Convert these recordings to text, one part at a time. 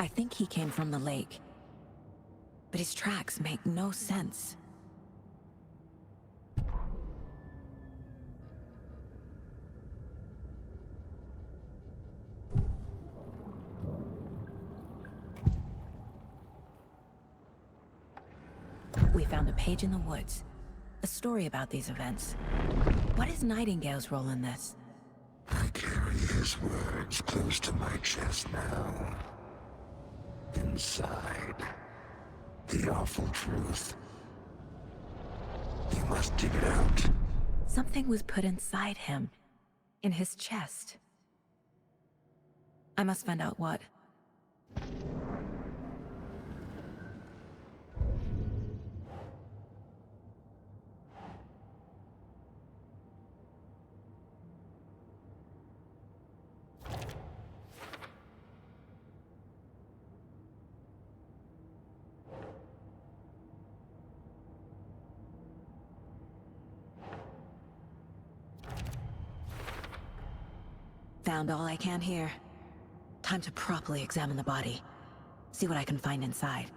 I think he came from the lake. But his tracks make no sense. We found a page in the woods. A story about these events. What is Nightingale's role in this? I carry his words close to my chest now. Inside, the awful truth. You must dig it out. Something was put inside him. In his chest. I must find out what. Found all I can here. Time to properly examine the body. See what I can find inside.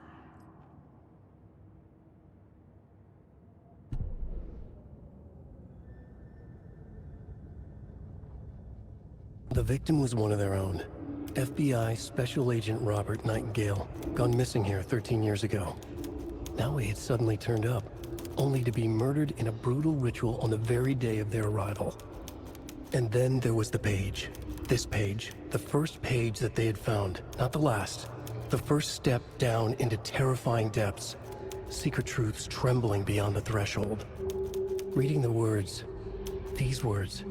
The victim was one of their own. FBI Special Agent Robert Nightingale, gone missing here 13 years ago. Now he had suddenly turned up, only to be murdered in a brutal ritual on the very day of their arrival. And then there was the page. This page, the first page that they had found, not the last. The first step down into terrifying depths. Secret truths trembling beyond the threshold. Reading the words, these words,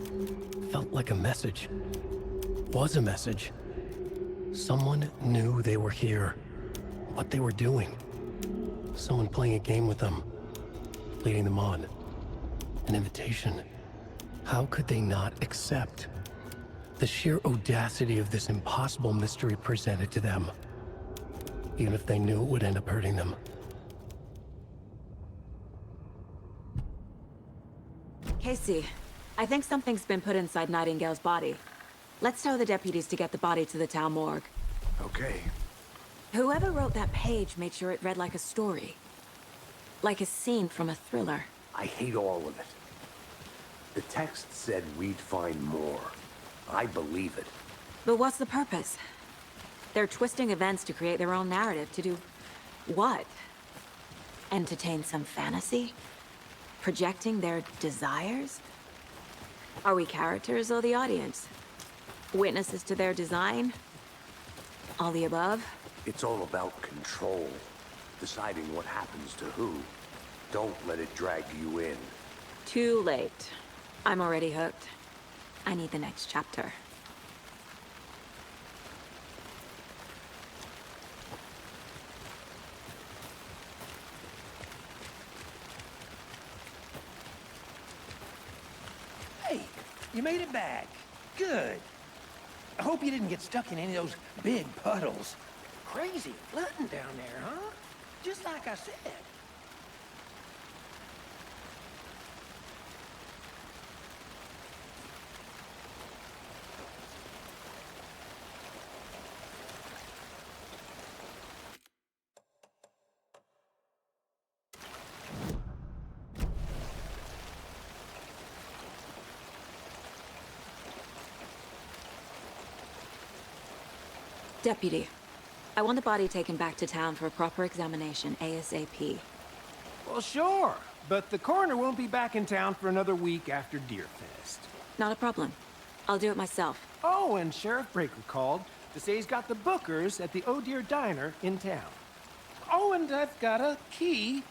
felt like a message. Was a message. Someone knew they were here. What they were doing. Someone playing a game with them. Leading them on. An invitation. How could they not accept? The sheer audacity of this impossible mystery presented to them. Even if they knew it would end up hurting them. Casey, I think something's been put inside Nightingale's body. Let's tell the deputies to get the body to the town morgue. Okay. Whoever wrote that page made sure it read like a story. Like a scene from a thriller. I hate all of it. The text said we'd find more. I believe it. But what's the purpose? They're twisting events to create their own narrative. To do what? Entertain some fantasy? Projecting their desires? Are we characters or the audience? Witnesses to their design? All the above? It's all about control. Deciding what happens to who. Don't let it drag you in. Too late. I'm already hooked. I need the next chapter. Hey, you made it back. Good. I hope you didn't get stuck in any of those big puddles. Crazy flooding down there, huh? Just like I said. Deputy, I want the body taken back to town for a proper examination, ASAP. Well, sure. But the coroner won't be back in town for another week after Deerfest. Not a problem. I'll do it myself. Oh, and Sheriff Breaker called to say he's got the Bookers at the Oh Deer Diner in town. Oh, and I've got a key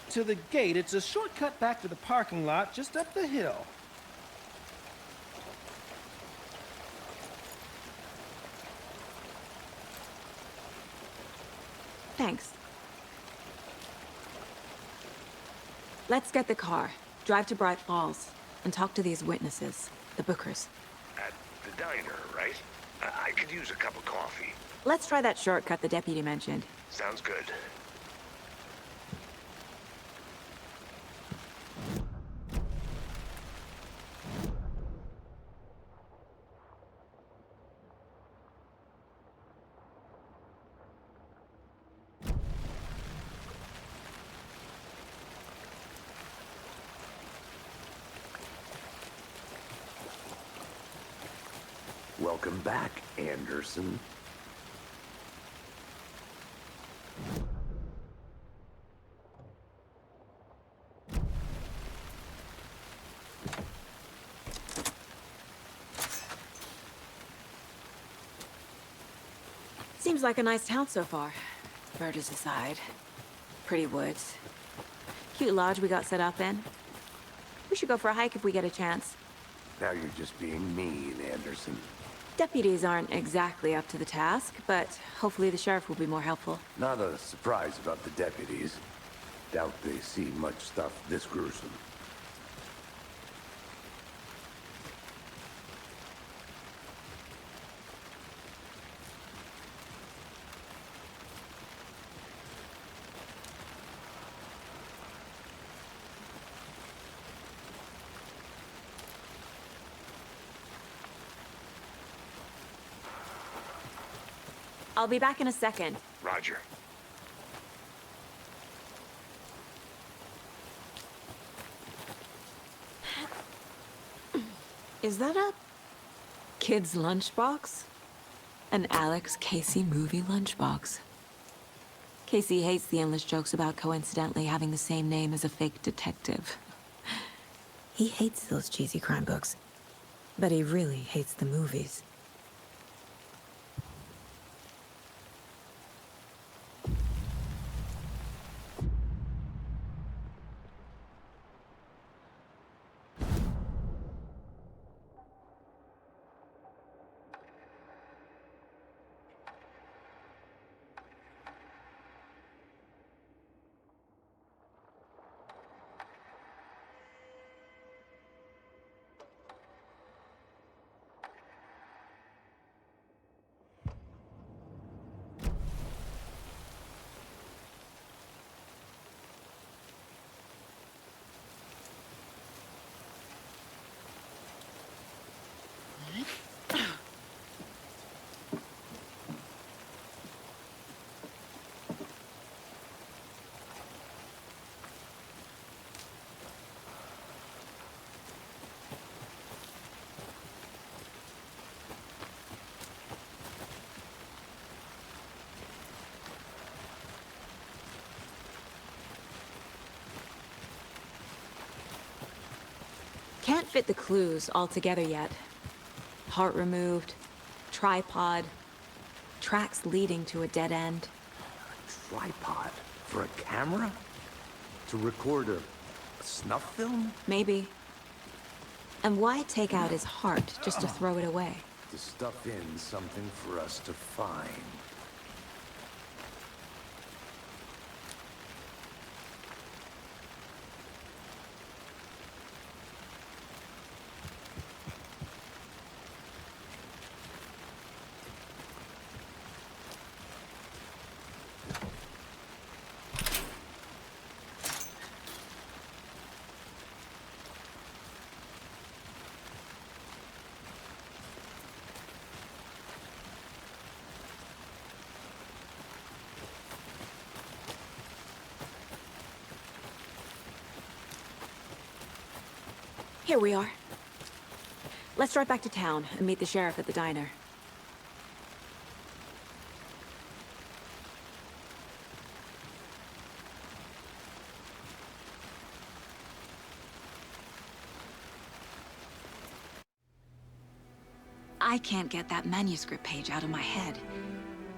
to the gate. It's a shortcut back to the parking lot just up the hill. Thanks. Let's get the car, drive to Bright Falls, and talk to these witnesses, the Bookers. At the diner, right? I could use a cup of coffee. Let's try that shortcut the deputy mentioned. Sounds good. Welcome back, Anderson. Seems like a nice town so far. Murders aside. Pretty woods. Cute lodge we got set up in. We should go for a hike if we get a chance. Now you're just being mean, Anderson. Deputies aren't exactly up to the task, but hopefully the sheriff will be more helpful. Not a surprise about the deputies. Doubt they see much stuff this gruesome. I'll be back in a second. Roger. Is that a kid's lunchbox? An Alex Casey movie lunchbox. Casey hates the endless jokes about coincidentally having the same name as a fake detective. He hates those cheesy crime books, but he really hates the movies. Can't fit the clues all together yet. Heart removed, tripod, tracks leading to a dead end. Tripod? For a camera? To record a snuff film? Maybe. And why take out his heart just to throw it away? To stuff in something for us to find. Here we are. Let's drive back to town and meet the sheriff at the diner. I can't get that manuscript page out of my head.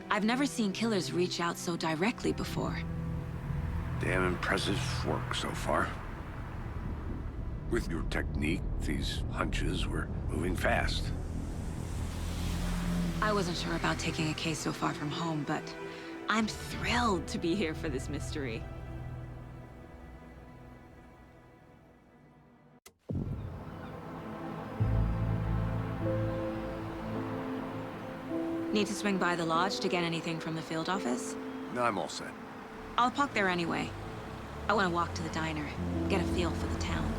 I've never seen killers reach out so directly before. Damn impressive work so far. With your technique, these hunches were moving fast. I wasn't sure about taking a case so far from home, but I'm thrilled to be here for this mystery. Need to swing by the lodge to get anything from the field office? No, I'm all set. I'll park there anyway. I want to walk to the diner, get a feel for the town.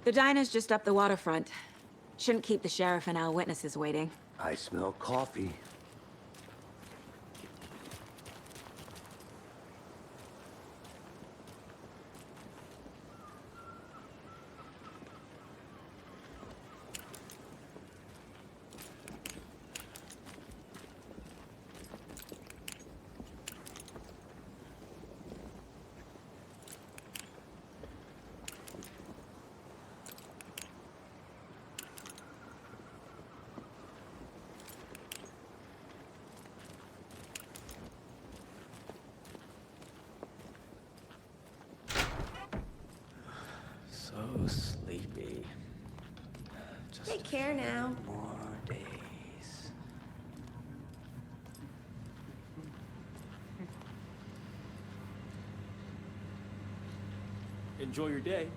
The diner's just up the waterfront. Shouldn't keep the sheriff and our witnesses waiting. I smell coffee. So sleepy. Just Take care now. more days. Enjoy your day.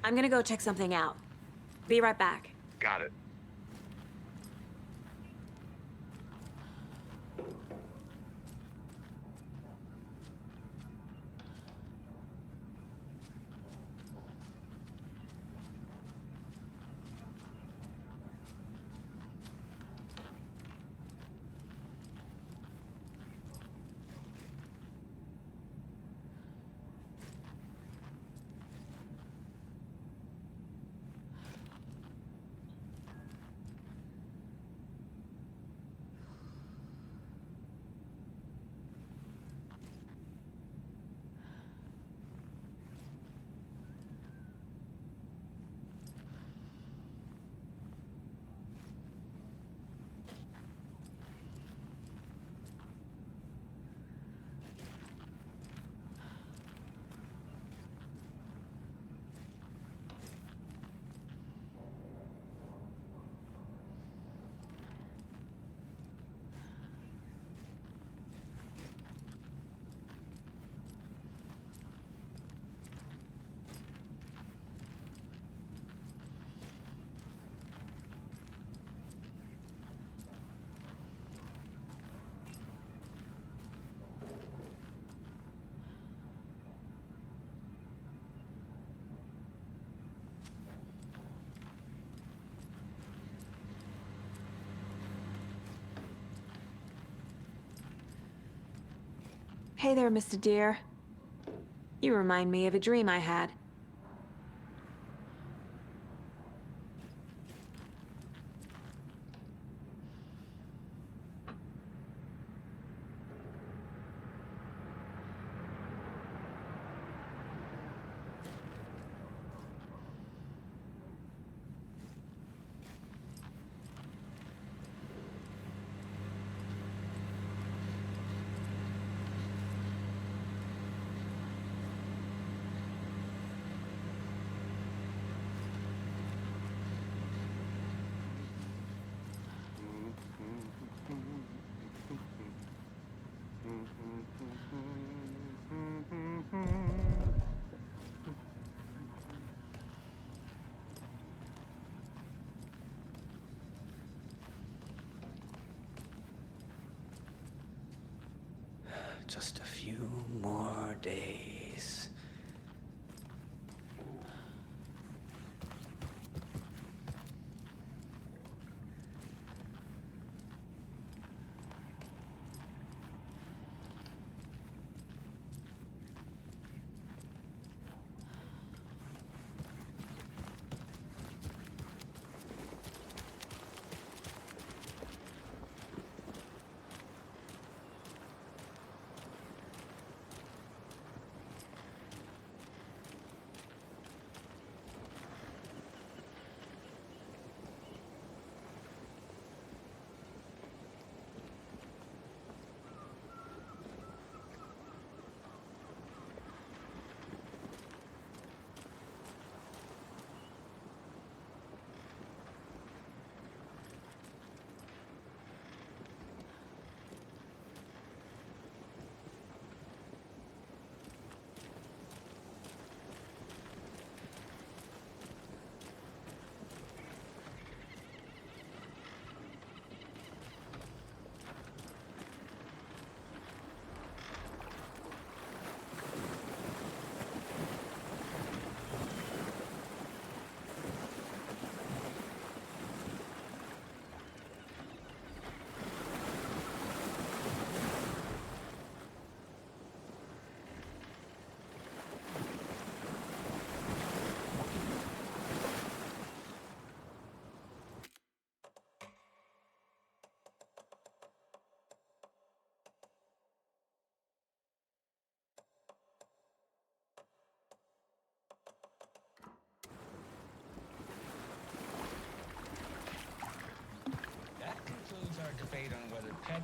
I'm gonna go check something out. Be right back. Got it. Hey there, Mr. Deer. You remind me of a dream I had. Just a few more days.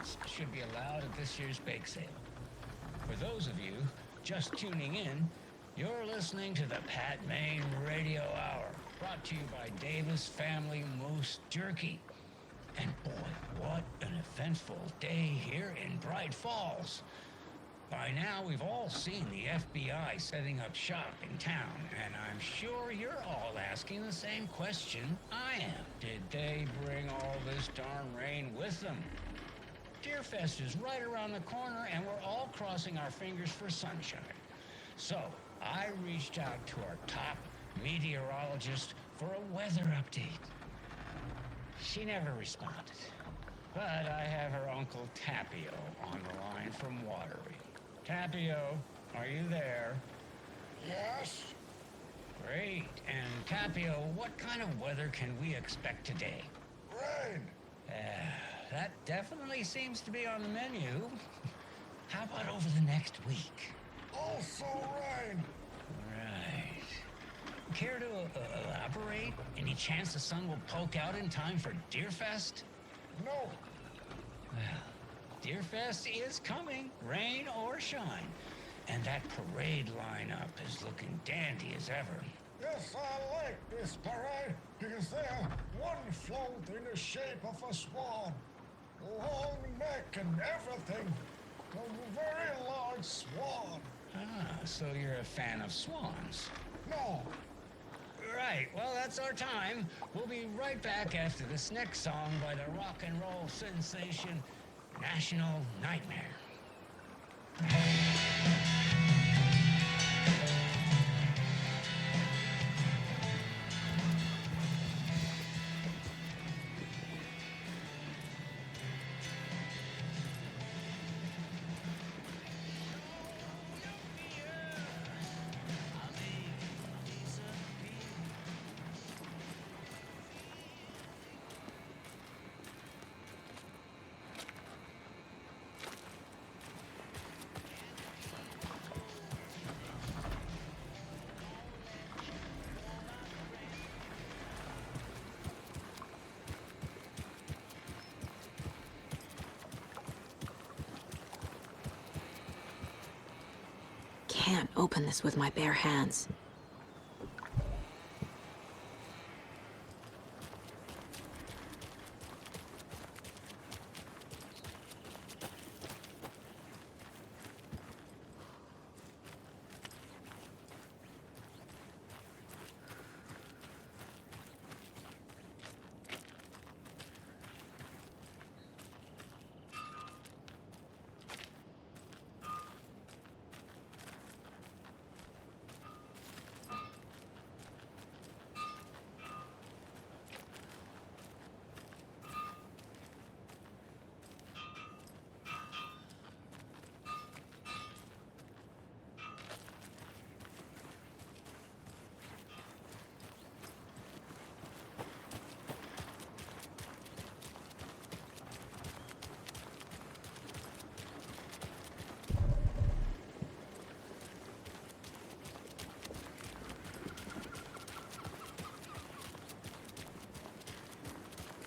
participants should be allowed at this year's bake sale. For those of you just tuning in, you're listening to the Pat Maine Radio Hour, brought to you by Davis Family Moose Jerky. And boy, what an eventful day here in Bright Falls. By now, we've all seen the FBI setting up shop in town, and I'm sure you're all asking the same question I am. Did they bring all this darn rain with them? Deerfest is right around the corner, and we're all crossing our fingers for sunshine. So, I reached out to our top meteorologist for a weather update. She never responded, but I have her Uncle Tapio on the line from Watery. Tapio, are you there? Yes? Great. And Tapio, what kind of weather can we expect today? Rain! That definitely seems to be on the menu. How about over the next week? Also rain! Right. Care to elaborate? Any chance the sun will poke out in time for Deerfest? No! Well, Deerfest is coming, rain or shine. And that parade lineup is looking dandy as ever. Yes, I like this parade because they're one float in the shape of a swan. Long neck and everything. A very large swan. Ah, so you're a fan of swans. No, Right, well, that's our time. We'll be right back after this next song by the rock and roll sensation, National Nightmare. Can't open this with my bare hands.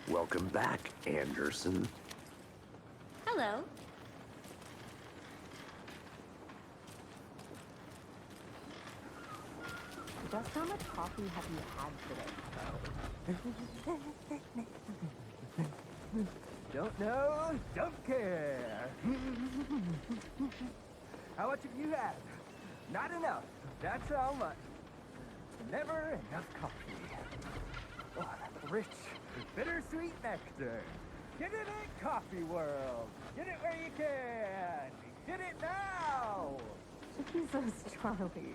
Welcome back, Anderson. Hello. Just how much coffee have you had today? Don't know, don't care. How much have you had? Not enough. That's how much. Never enough coffee. Oh, rich, bittersweet nectar. Get it in Coffee World. Get it where you can. Get it now. Jesus, Charlie.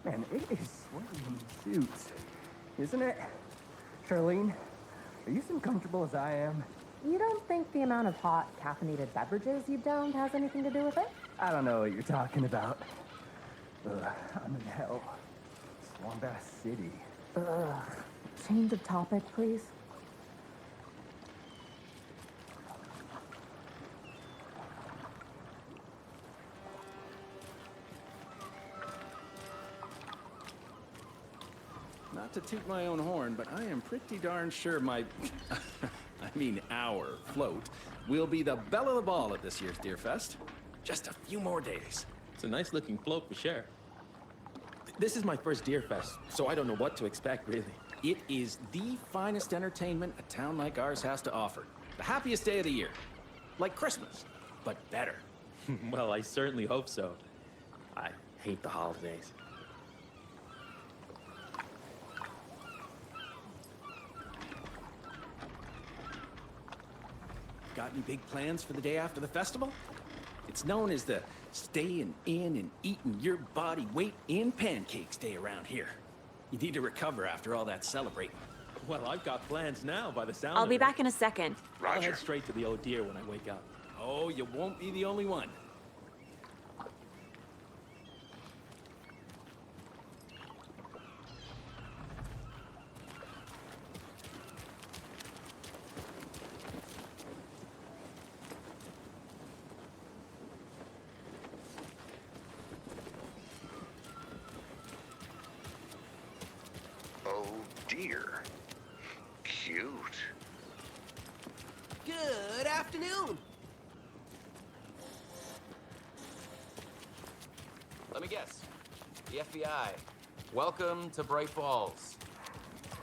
Man, it is sweaty in suits, isn't it? Charlene, Are you as comfortable as I am? You don't think the amount of hot, caffeinated beverages you've downed has anything to do with it? I don't know what you're talking about. I'm in hell. Swamp Ass City. Change of topic, please. Not to toot my own horn, but I am pretty darn sure my... I mean our float will be the belle of the ball at this year's Deer Fest. Just a few more days. It's a nice looking float for sure. This is my first Deer Fest, so I don't know what to expect, really. It is the finest entertainment a town like ours has to offer. The happiest day of the year. Like Christmas, but better. Well, I certainly hope so. I hate the holidays. Got any big plans for the day after the festival? It's known as the staying in and eating your body weight in pancakes day around here. You need to recover after all that celebrating. Well, I've got plans now by the sound I'll of be it. back in a second. I'll head straight to the Oh Dear when I wake up. Oh, you won't be the only one. Oh dear. Cute. Good afternoon. Let me guess. The FBI. Welcome to Bright Falls.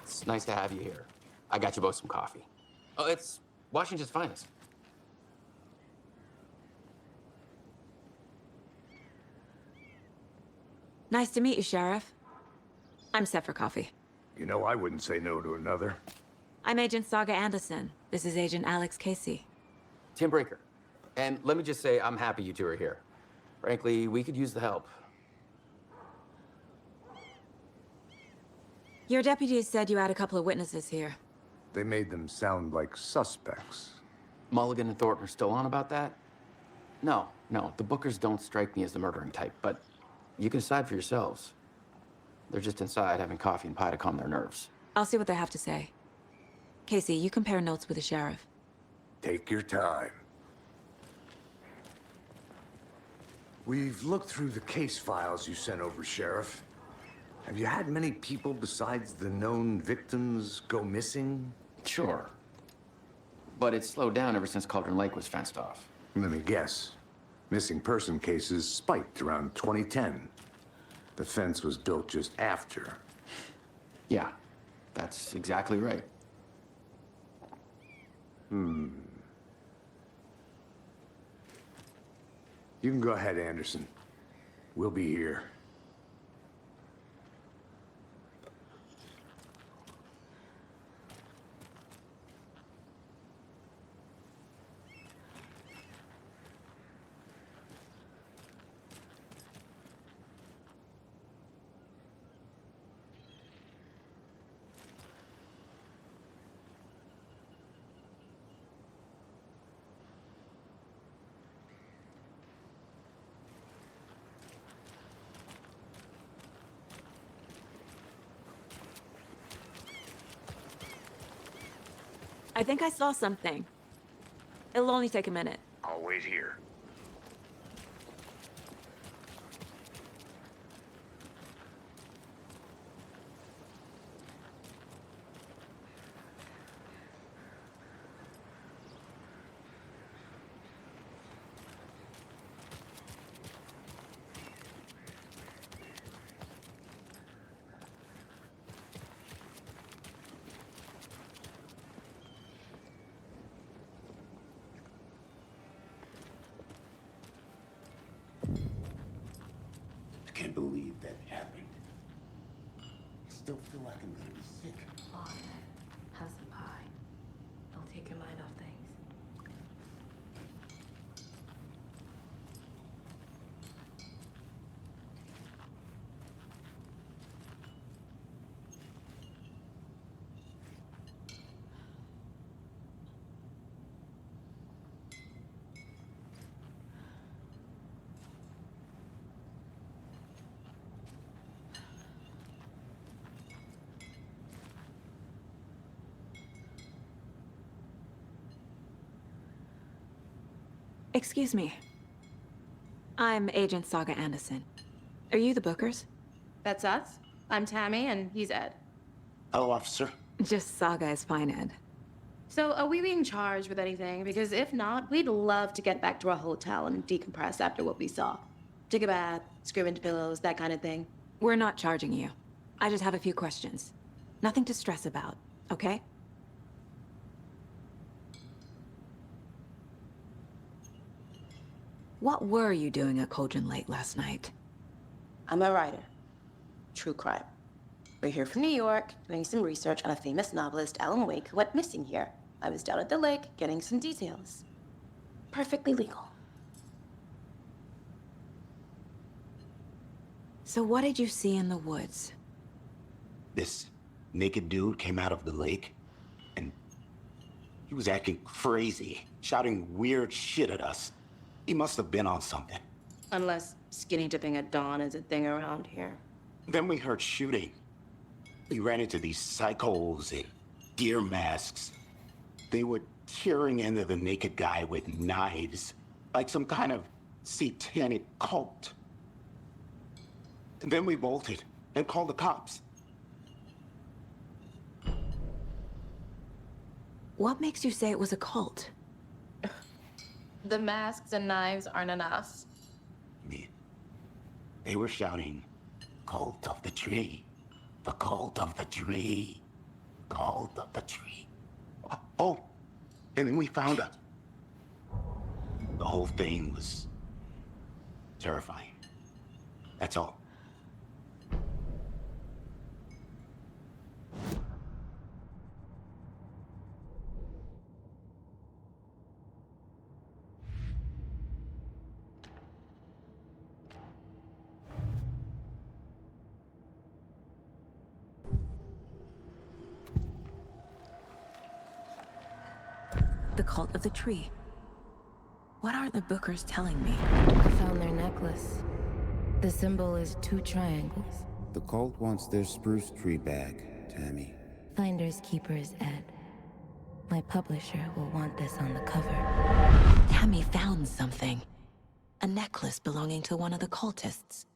It's nice to have you here. I got you both some coffee. Oh, it's Washington's finest. Nice to meet you, Sheriff. I'm set for coffee. You know, I wouldn't say no to another. I'm Agent Saga Anderson. This is Agent Alex Casey. Tim Breaker. And let me just say, I'm happy you two are here. Frankly, we could use the help. Your deputies said you had a couple of witnesses here. They made them sound like suspects. Mulligan and Thornton are still on about that? No, the Bookers don't strike me as the murdering type, but you can decide for yourselves. They're just inside having coffee and pie to calm their nerves. I'll see what they have to say. Casey, you compare notes with the sheriff. Take your time. We've looked through the case files you sent over, Sheriff. Have you had many people besides the known victims go missing? Sure. But it's slowed down ever since Cauldron Lake was fenced off. Let me guess. Missing person cases spiked around 2010. The fence was built just after. Yeah, that's exactly right. You can go ahead, Anderson. We'll be here. I think I saw something. It'll only take a minute. I'll wait here. I can't believe that happened. I still feel like I'm gonna be sick. Oh, have some pie. It'll take your mind off things. Excuse me. I'm Agent Saga Anderson. Are you the Bookers? That's us. I'm Tammy, and he's Ed. Hello, officer. Just Saga is fine, Ed. So, are we being charged with anything? Because if not, we'd love to get back to our hotel and decompress after what we saw. Take a bath, scream into pillows, that kind of thing. We're not charging you. I just have a few questions. Nothing to stress about, okay? What were you doing at Cauldron Lake last night? I'm a writer. True crime. We're here from New York, doing some research on a famous novelist, Alan Wake, who went missing here. I was down at the lake, getting some details. Perfectly legal. So what did you see in the woods? This naked dude came out of the lake, and he was acting crazy, shouting weird shit at us. He must have been on something. Unless skinny dipping at dawn is a thing around here. Then we heard shooting. We ran into these psychos in deer masks. They were tearing into the naked guy with knives, like some kind of satanic cult. And then we bolted and called the cops. What makes you say it was a cult? The masks and knives aren't enough. They were shouting, "Cult of the tree, the cult of the tree, cult of the tree." Oh, and then we found her. The whole thing was terrifying. That's all. The cult of the tree. What are the Bookers telling me? I found their necklace. The symbol is 2 triangles. The cult wants their spruce tree back, Tammy. Finders keepers, Ed. My publisher will want this on the cover. Tammy found something. A necklace belonging to one of the cultists.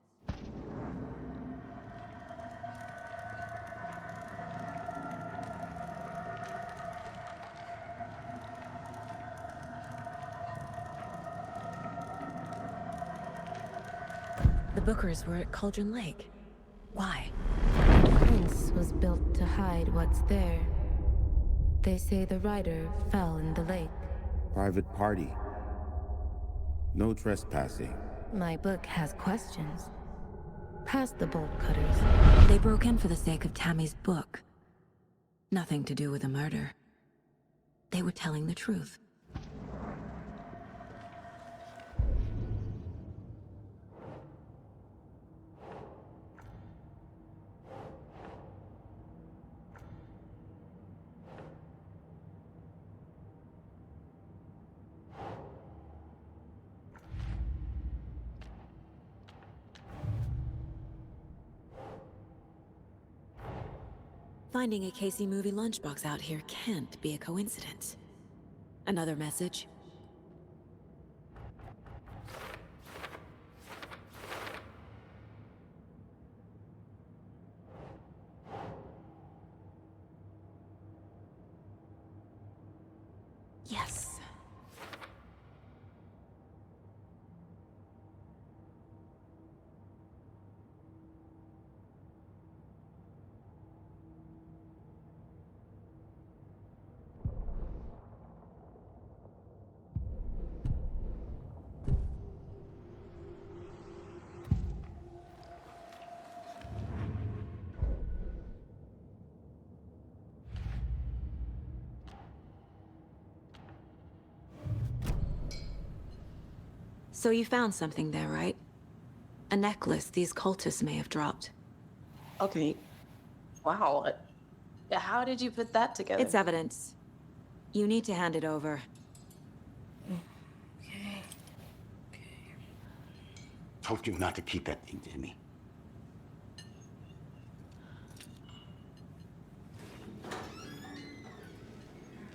The Bookers were at Cauldron Lake. Why? The fence was built to hide what's there. They say the writer fell in the lake. Private party. No trespassing. My book has questions. Past the bolt cutters. They broke in for the sake of Tammy's book. Nothing to do with a murder. They were telling the truth. Finding a Casey movie lunchbox out here can't be a coincidence. Another message? Yes. So you found something there, right? A necklace these cultists may have dropped. Okay. Wow. How did you put that together? It's evidence. You need to hand it over. Okay. Told you not to keep that thing, Timmy.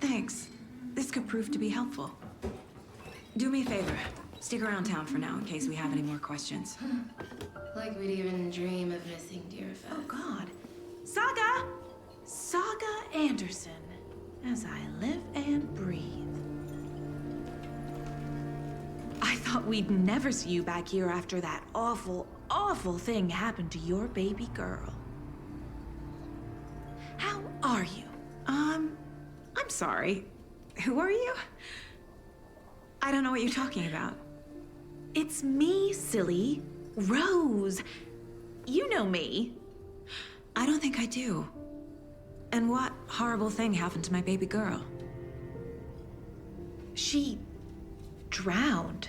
Thanks. This could prove to be helpful. Do me a favor. Stick around town for now in case we have any more questions. Like we'd even dream of missing Deerfest. Oh, God. Saga! Saga Anderson. As I live and breathe. I thought we'd never see you back here after that awful, awful thing happened to your baby girl. How are you? I'm sorry. Who are you? I don't know what you're talking about. It's me, silly. Rose. You know me. I don't think I do. And what horrible thing happened to my baby girl? She drowned.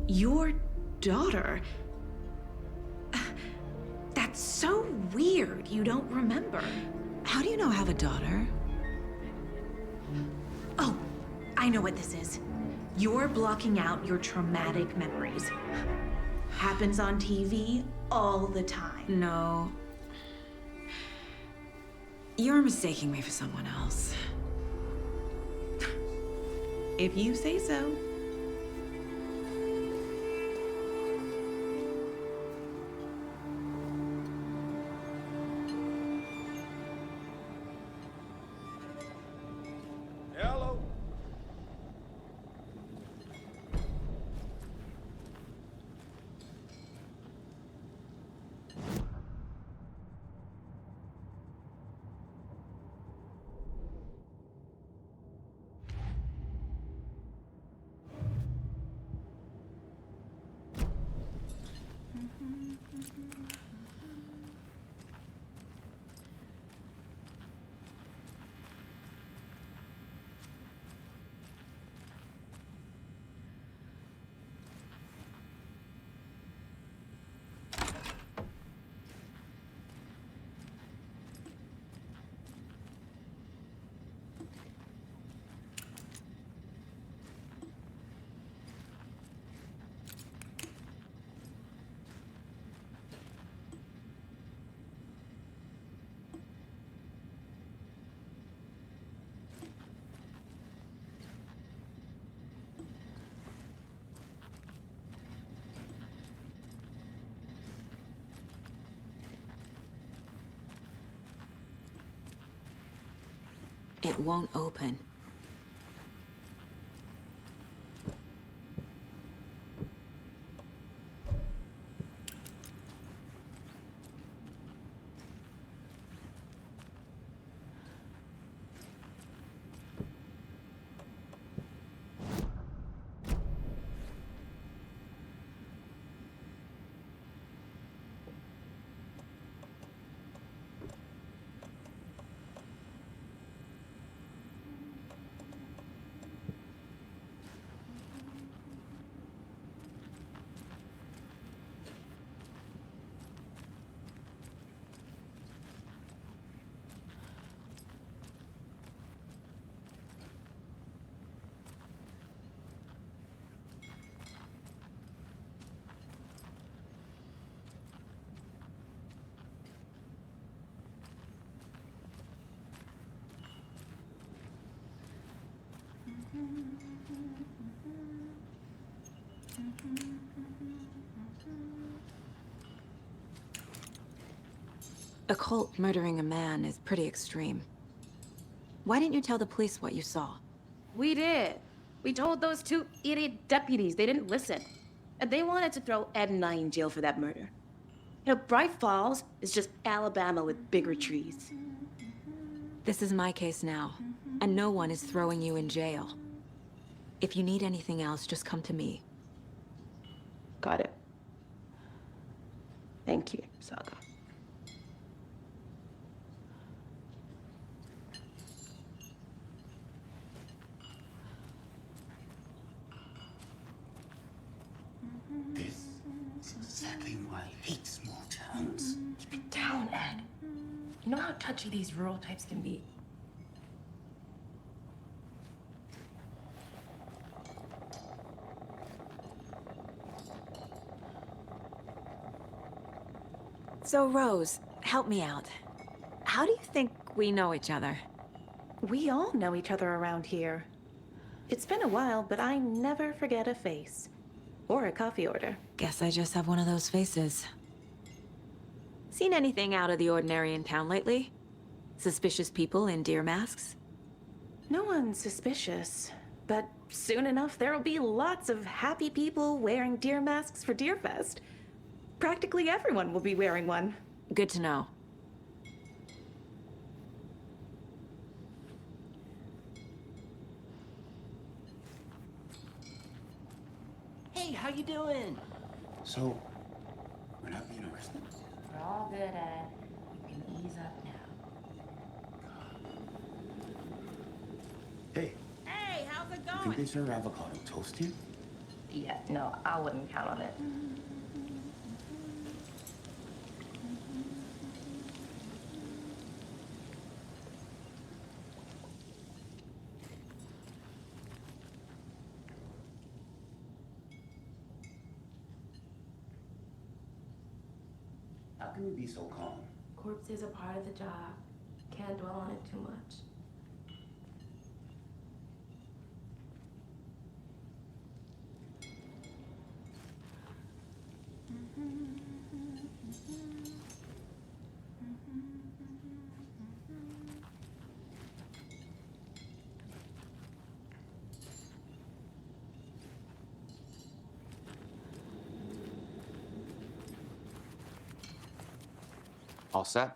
Your daughter. That's so weird you don't remember. How do you know I have a daughter? Oh, I know what this is. You're blocking out your traumatic memories. Happens on TV all the time. No. You're mistaking me for someone else. If you say so. Hello. It won't open. A cult murdering a man is pretty extreme. Why didn't you tell the police what you saw? We did. We told those two idiot deputies. They didn't listen. And they wanted to throw Ed and I in jail for that murder. You know, Bright Falls is just Alabama with bigger trees. This is my case now, and no one is throwing you in jail. If you need anything else, just come to me. Got it. Thank you, Saga. This is exactly why I hate small towns. Keep it down, Ed. You know how touchy these rural types can be. So, Rose, help me out. How do you think we know each other? We all know each other around here. It's been a while, but I never forget a face. Or a coffee order. Guess I just have one of those faces. Seen anything out of the ordinary in town lately? Suspicious people in deer masks? No one's suspicious. But soon enough, there'll be lots of happy people wearing deer masks for Deerfest. Practically everyone will be wearing one. Good to know. Hey, how you doing? So, we're not being arrested? We're all good, Ed. You can ease up now. Hey, Hey, how's it you think they serve avocado toast here? Yeah, no, I wouldn't count on it. How can you be so calm? Corpses are part of the job. Can't dwell on it too much. All set?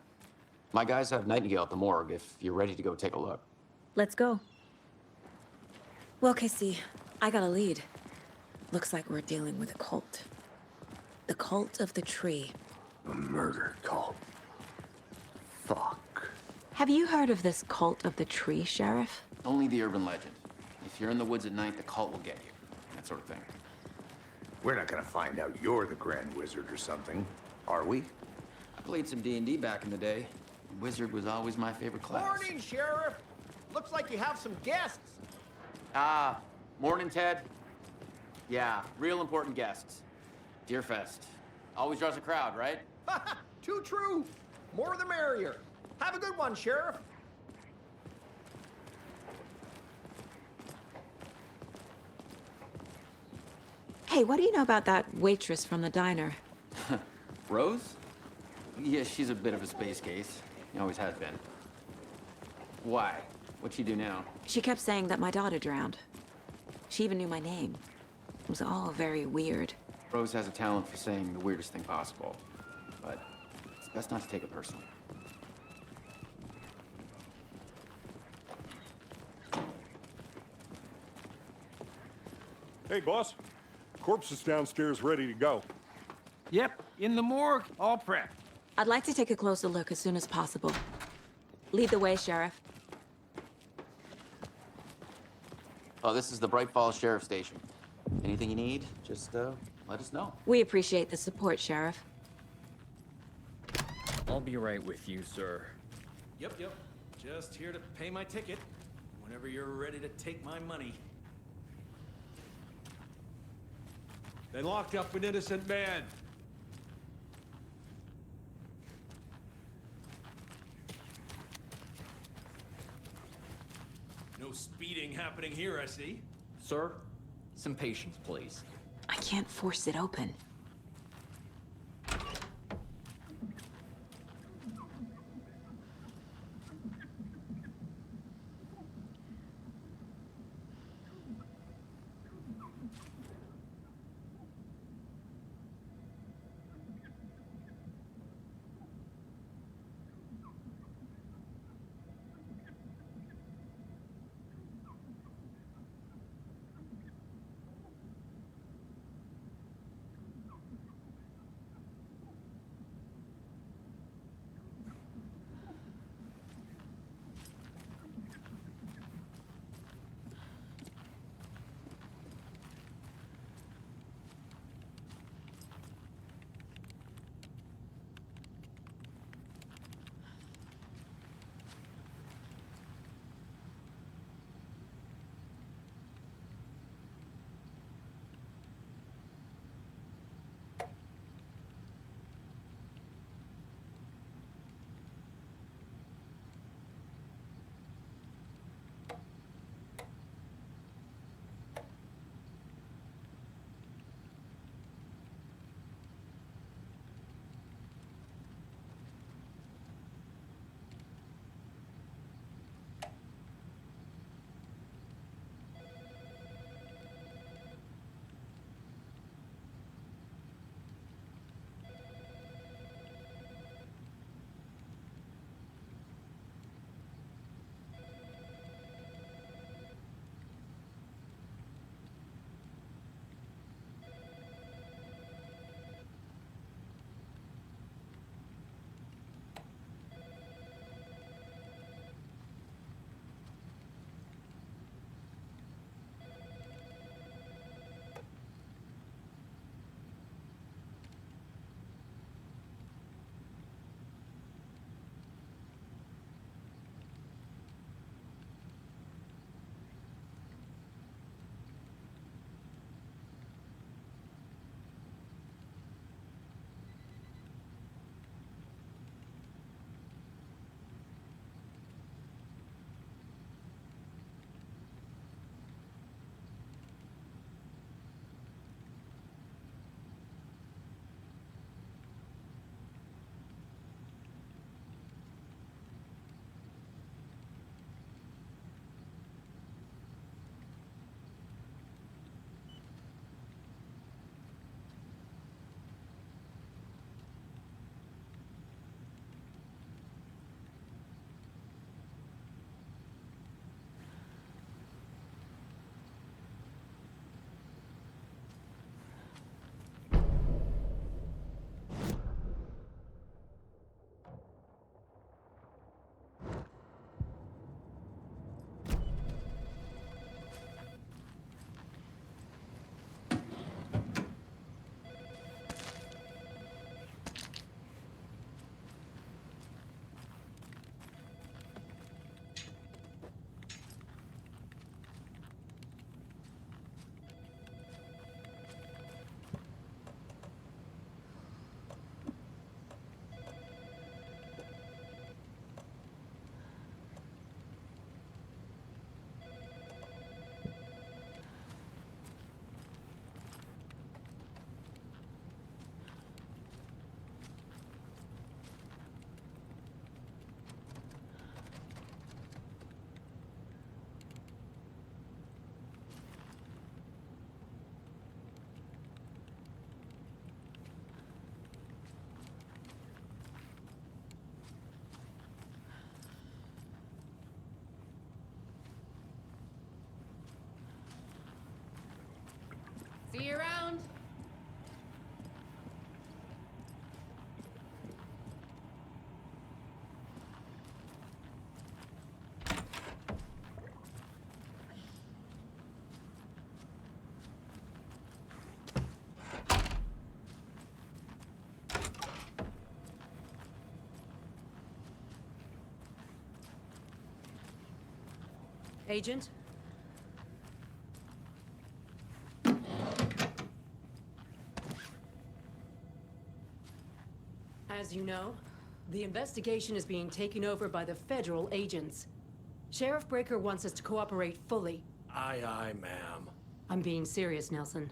My guys have Nightingale at the morgue if you're ready to go take a look. Let's go. Well, Casey, I got a lead. Looks like we're dealing with a cult. The cult of the tree. A murder cult. Fuck. Have you heard of this cult of the tree, Sheriff? Only the urban legend. If you're in the woods at night, the cult will get you. That sort of thing. We're not gonna find out you're the Grand Wizard or something, are we? I played some D&D back in the day. Wizard was always my favorite class. Morning, Sheriff. Looks like you have some guests. Ah, morning, Ted. Yeah, real important guests. Deerfest. Always draws a crowd, right? Too true. More the merrier. Have a good one, Sheriff. Hey, what do you know about that waitress from the diner? Rose? Yeah, she's a bit of a space case. Always has been. Why? What'd she do now? She kept saying that my daughter drowned. She even knew my name. It was all very weird. Rose has a talent for saying the weirdest thing possible. But it's best not to take it personally. Hey, boss. Corpse is downstairs ready to go. Yep, in the morgue, all prepped. I'd like to take a closer look as soon as possible. Lead the way, Sheriff. Oh, this is the Bright Falls Sheriff Station. Anything you need, just let us know. We appreciate the support, Sheriff. I'll be right with you, sir. Yep. Just here to pay my ticket. Whenever you're ready to take my money. They locked up an innocent man. No speeding happening here, I see. Sir, some patience, please. I can't force it open. Agent? As you know, the investigation is being taken over by the federal agents. Sheriff Breaker wants us to cooperate fully. Aye, aye, ma'am. I'm being serious, Nelson.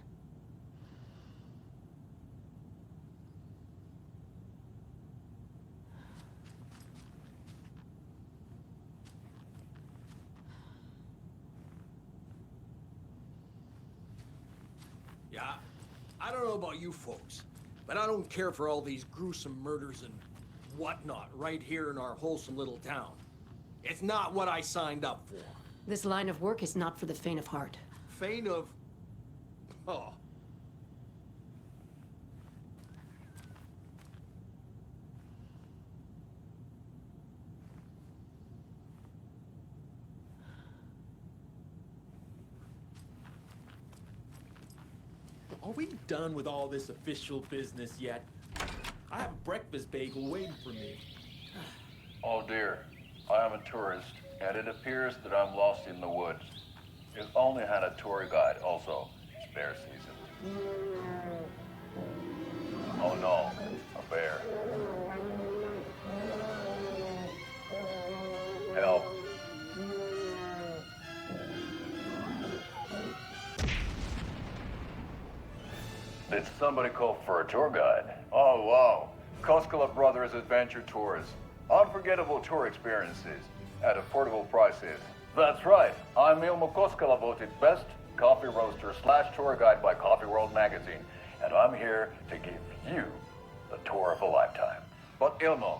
Yeah, I don't know about you folks, but I don't care for all these gruesome murders and whatnot right here in our wholesome little town. It's not what I signed up for. This line of work is not for the faint of heart. Faint of... Oh. Are we done with all this official business yet? I have a breakfast bagel waiting for me. Oh dear, I am a tourist, and it appears that I'm lost in the woods. If only had a tour guide also. It's bear season. Oh no, a bear. Help. Did somebody call for a tour guide? Oh wow, Koskela Brothers Adventure Tours. Unforgettable tour experiences at affordable prices. That's right, I'm Ilmo Koskela, voted best coffee roaster / tour guide by Coffee World magazine, and I'm here to give you the tour of a lifetime. But Ilmo,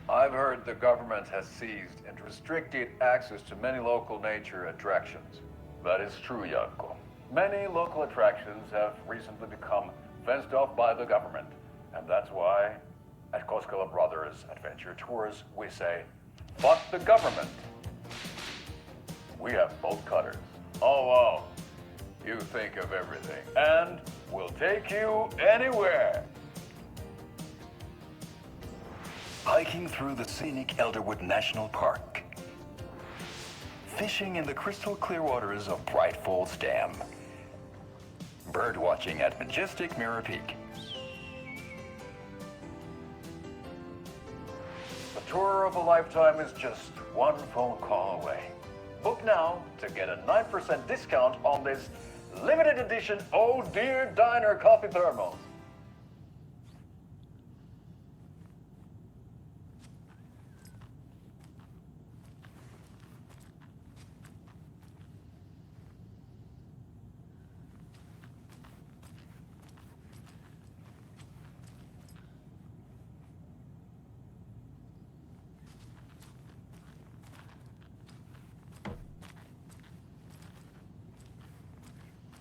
I've heard the government has seized and restricted access to many local nature attractions. That is true, Janko. Many local attractions have recently become fenced off by the government, and that's why at Koskela Brothers Adventure Tours we say, fuck the government. We have bolt cutters. Oh wow, you think of everything, and we'll take you anywhere. Hiking through the scenic Elderwood National Park. Fishing in the crystal clear waters of Bright Falls Dam. Bird watching at majestic Mirror Peak. The tour of a lifetime is just one phone call away. Book now to get a 9% discount on this limited edition Oh Dear Diner coffee thermos.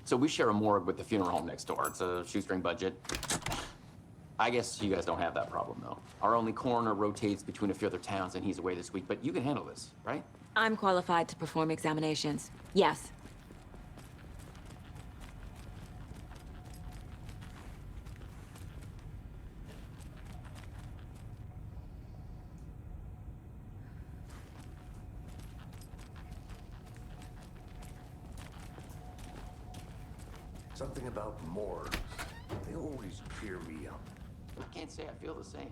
So we share a morgue with the funeral home next door. It's a shoestring budget. I guess you guys don't have that problem, though. Our only coroner rotates between a few other towns, and he's away this week, but you can handle this, right? I'm qualified to perform examinations. Yes. Something about morgues. They always cheer me up. I can't say I feel the same.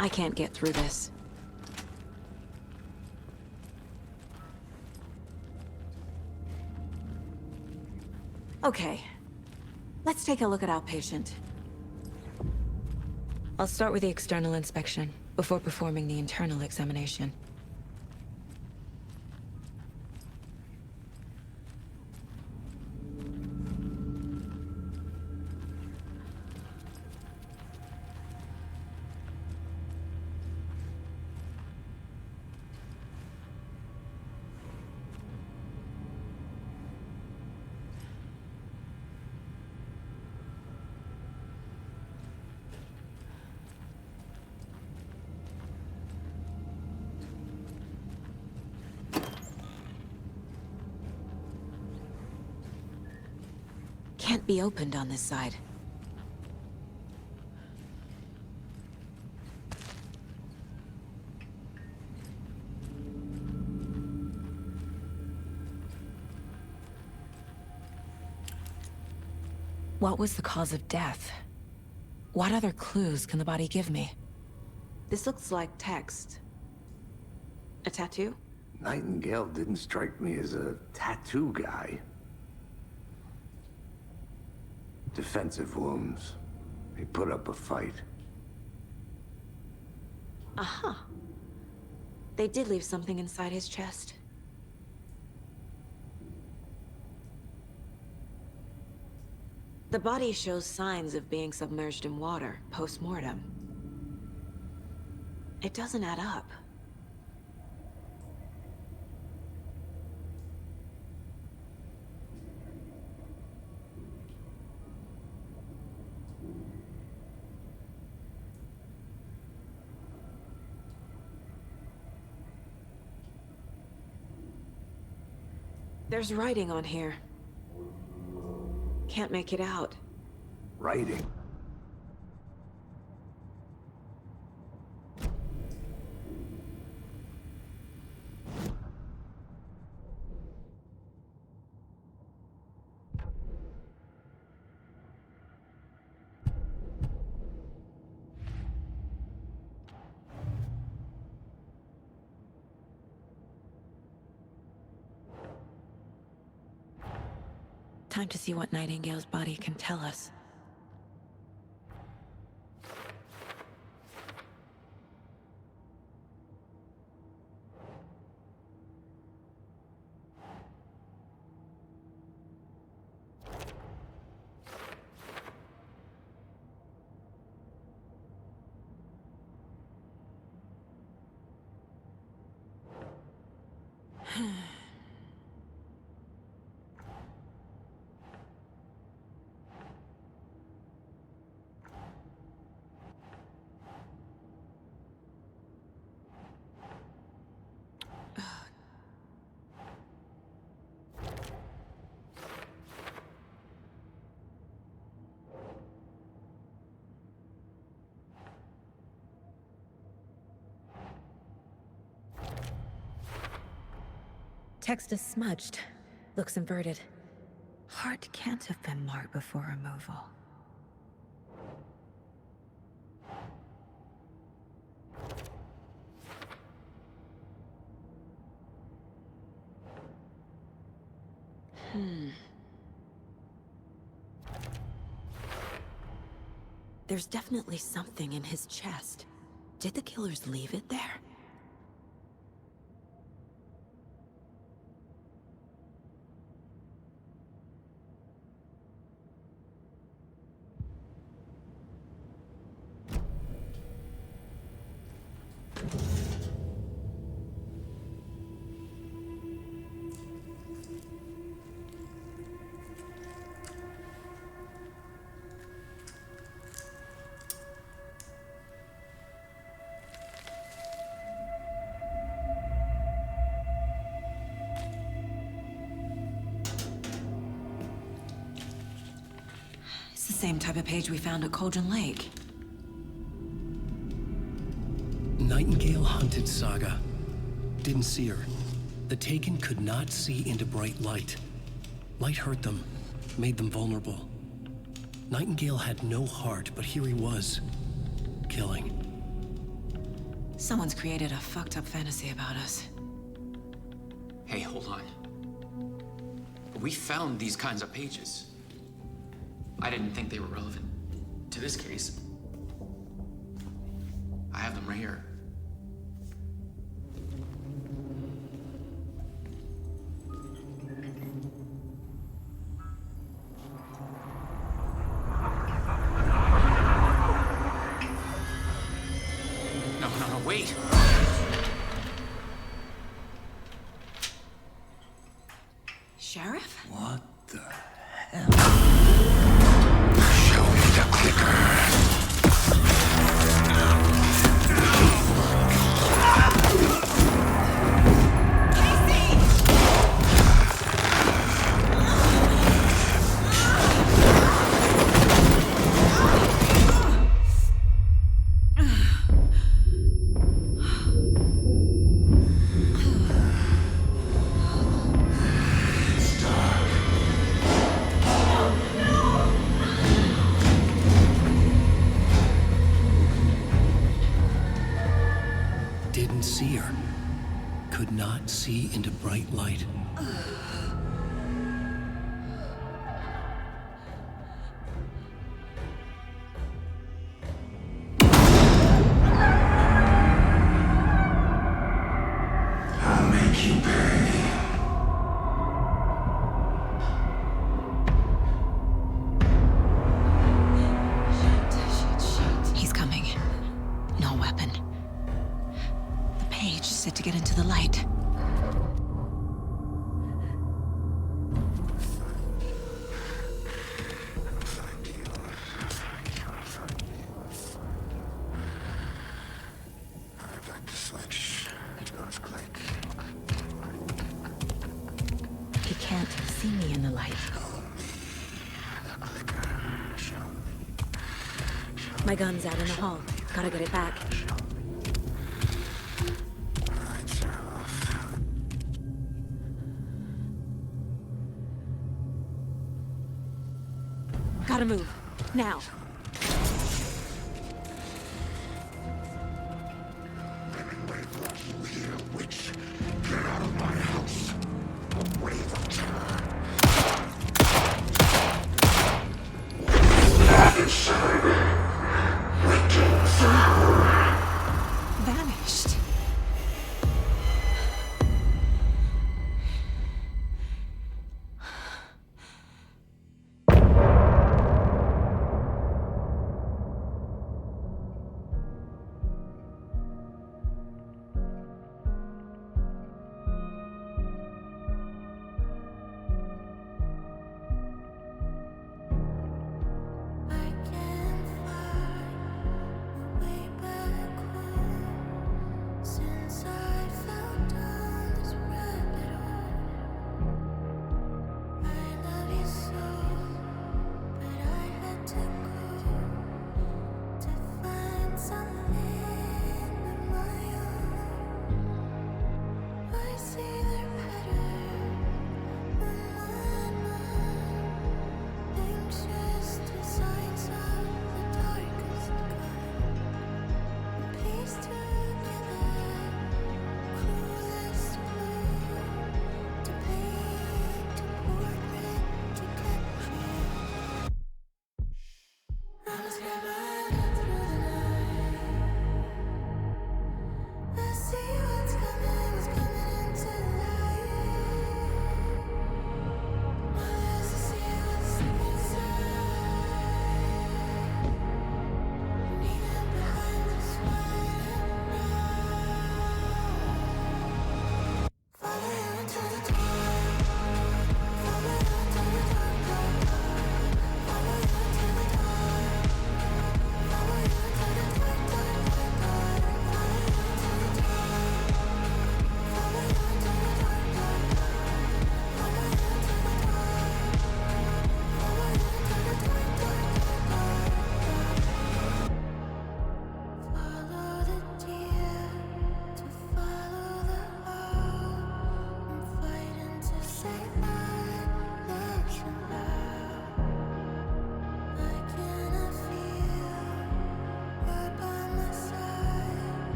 I can't get through this. Okay. Let's take a look at outpatient. I'll start with the external inspection before performing the internal examination. Can't be opened on this side. What was the cause of death? What other clues can the body give me? This looks like text. A tattoo? Nightingale didn't strike me as a tattoo guy. Defensive wounds. He put up a fight. Aha. They did leave something inside his chest. The body shows signs of being submerged in water post-mortem. It doesn't add up. There's writing on here. Can't make it out. Writing? Time to see what Nightingale's body can tell us. Text is smudged. Looks inverted. Heart can't have been marked before removal. There's definitely something in his chest. Did the killers leave it there? Same type of page we found at Cauldron Lake. Nightingale hunted Saga. Didn't see her. The Taken could not see into bright light. Light hurt them, made them vulnerable. Nightingale had no heart, but here he was, killing. Someone's created a fucked up fantasy about us. Hey, hold on. We found these kinds of pages. I didn't think they were relevant to this case. I have them right here. No, wait. Sheriff? What the? Show me the clicker. Didn't see her. Could not see into bright light. I'll make you pay. He's coming. No weapon. The page said to get into the light. He can't see me in the light. My gun's out in the hall. Gotta get it back. Gotta move. Now. Witch, get out of my house. Away from her. Vanished.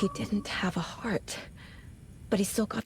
He didn't have a heart, but he still got